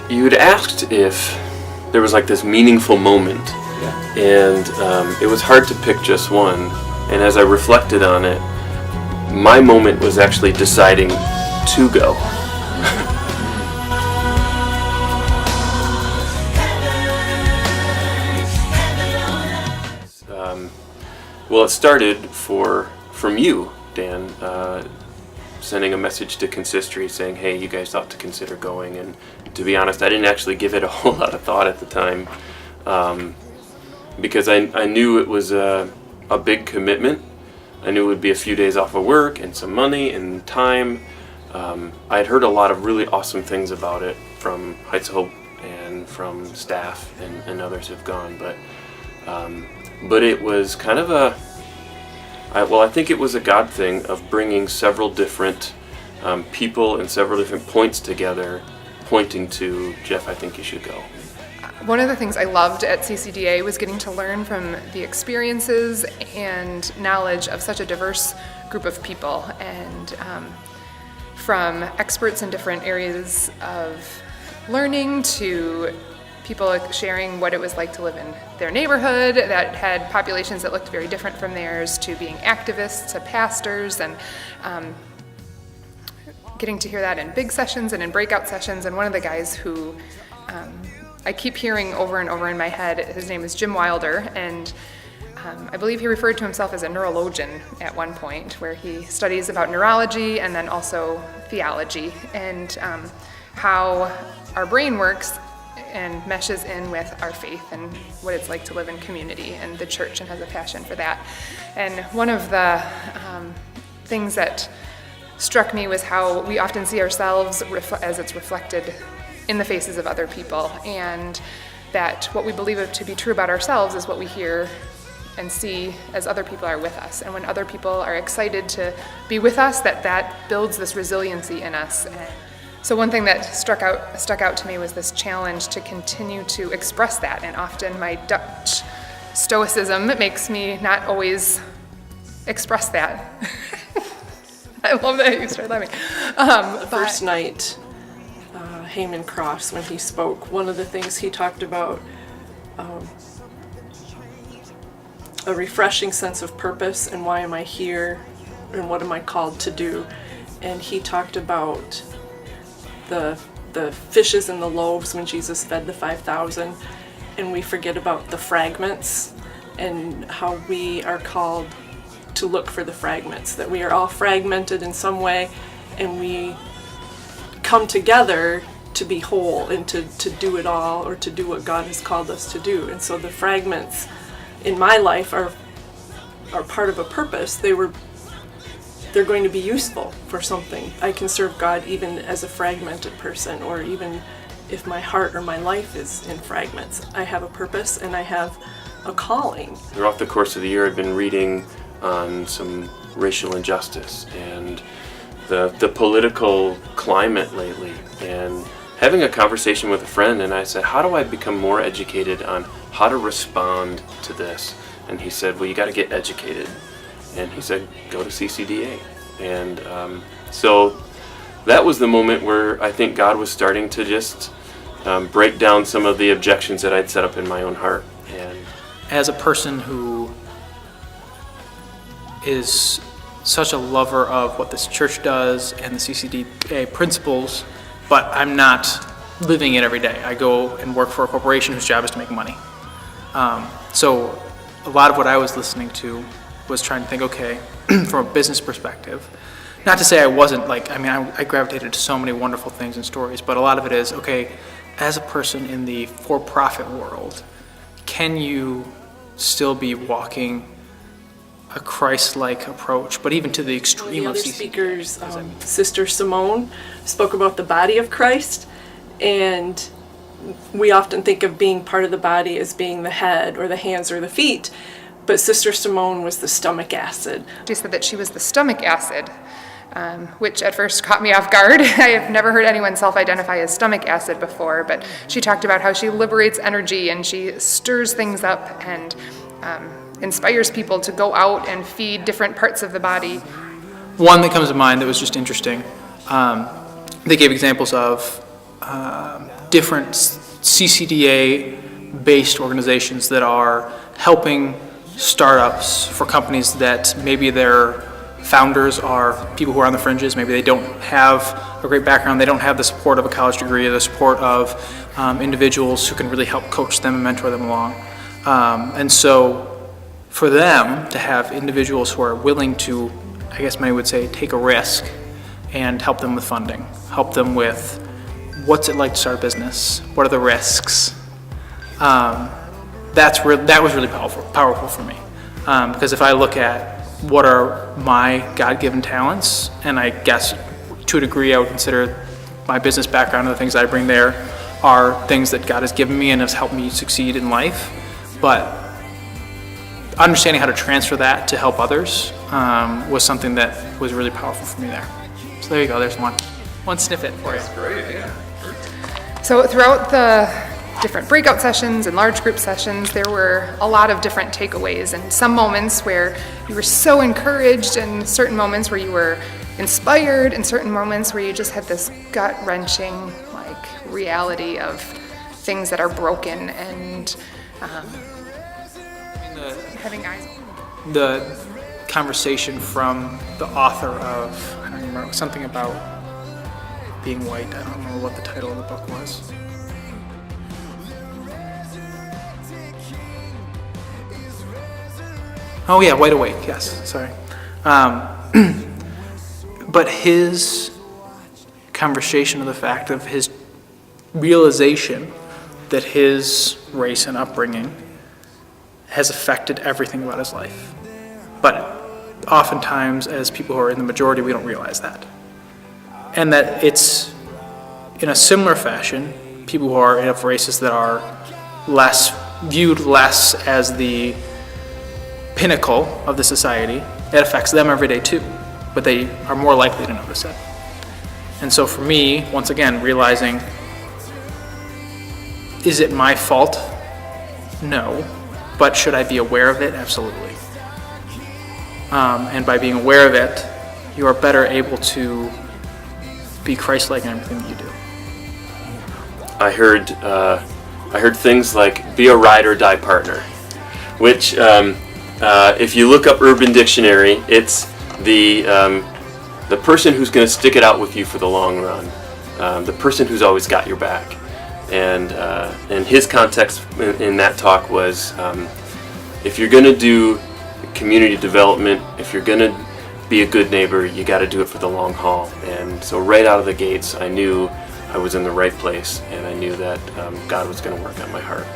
You had asked if there was like this meaningful moment, and it was hard to pick just one. And as I reflected on it, my moment was actually deciding to go. Well, it started from you, Dan, sending a message to consistory saying, hey, you guys ought to consider going. And to be honest, I didn't actually give it a whole lot of thought at the time, because I knew it was a big commitment. I knew it would be a few days off of work and some money and time. I had heard a lot of really awesome things about it from Heights of Hope and from staff and others who've gone, but it was kind of I think it was a God thing of bringing several different people and several different points together, pointing to, Jeff, I think you should go. One of the things I loved at CCDA was getting to learn from the experiences and knowledge of such a diverse group of people, and from experts in different areas of learning to people sharing what it was like to live in their neighborhood that had populations that looked very different from theirs, to being activists, to pastors, and getting to hear that in big sessions and in breakout sessions. And one of the guys who I keep hearing over and over in my head, his name is Jim Wilder, and I believe he referred to himself as a neurologian at one point, where he studies about neurology and then also theology, and how our brain works and meshes in with our faith and what it's like to live in community and the church, and has a passion for that. And one of the things that struck me was how we often see ourselves as it's reflected in the faces of other people, and that what we believe to be true about ourselves is what we hear and see as other people are with us. And when other people are excited to be with us, that builds this resiliency in us. So one thing that stuck out to me was this challenge to continue to express that, and often my Dutch stoicism makes me not always express that. I love that you started laughing. The first night, Heyman Cross, when he spoke, one of the things he talked about, a refreshing sense of purpose and why am I here and what am I called to do. And he talked about the fishes and the loaves when Jesus fed the 5,000, and we forget about the fragments and how we are called to look for the fragments, that we are all fragmented in some way, and we come together to be whole and to do it all, or to do what God has called us to do. And so the fragments in my life are part of a purpose. They're going to be useful for something. I can serve God even as a fragmented person, or even if my heart or my life is in fragments. I have a purpose and I have a calling. Throughout the course of the year, I've been reading on some racial injustice and the political climate lately, and having a conversation with a friend, and I said, how do I become more educated on how to respond to this? And he said, well, you got to get educated. And he said, go to CCDA. And so that was the moment where I think God was starting to just break down some of the objections that I'd set up in my own heart. And as a person who is such a lover of what this church does and the CCDA principles, but I'm not living it every day. I go and work for a corporation whose job is to make money. So a lot of what I was listening to was trying to think, okay, from a business perspective, not to say I wasn't I gravitated to so many wonderful things and stories, but a lot of it is, okay, as a person in the for-profit world, can you still be walking a Christ-like approach, but even to the extreme of CCDA? Speakers, Sister Simone spoke about the body of Christ, and we often think of being part of the body as being the head or the hands or the feet, but Sister Simone was the stomach acid. She said that she was the stomach acid, which at first caught me off guard. I have never heard anyone self-identify as stomach acid before, but she talked about how she liberates energy and she stirs things up and inspires people to go out and feed different parts of the body one that comes to mind that was just interesting, they gave examples of different CCDA-based organizations that are helping startups for companies that maybe their founders are people who are on the fringes. Maybe they don't have a great background, they don't have the support of a college degree or the support of individuals who can really help coach them and mentor them along. And so for them to have individuals who are willing to, I guess many would say, take a risk and help them with funding, help them with what's it like to start a business, what are the risks, that was really powerful for me. Because if I look at what are my God-given talents, and I guess to a degree I would consider my business background and the things I bring there are things that God has given me and has helped me succeed in life, but understanding how to transfer that to help others was something that was really powerful for me there. So there you go, there's one snippet for you. So throughout the different breakout sessions and large group sessions, there were a lot of different takeaways, and some moments where you were so encouraged, and certain moments where you were inspired, and certain moments where you just had this gut-wrenching reality of things that are broken, and having eyes open. The conversation from the author of, I don't remember, something about being white. I don't remember what the title of the book was. Oh yeah, Wide Awake, yes, sorry. But his conversation of the fact of his realization that his race and upbringing has affected everything about his life. But oftentimes, as people who are in the majority, we don't realize that. And that it's, in a similar fashion, people who are of races that are viewed less as the pinnacle of the society, it affects them every day too, but they are more likely to notice it. And so for me, once again, realizing, is it my fault? No. But should I be aware of it? Absolutely. And by being aware of it, you are better able to be Christ-like in everything that you do. I heard things like be a ride or die partner, which if you look up Urban Dictionary, it's the person who's going to stick it out with you for the long run, the person who's always got your back. And his context in that talk was, if you're going to do community development, if you're going to be a good neighbor, you got to do it for the long haul. And so right out of the gates, I knew I was in the right place, and I knew that God was going to work on my heart.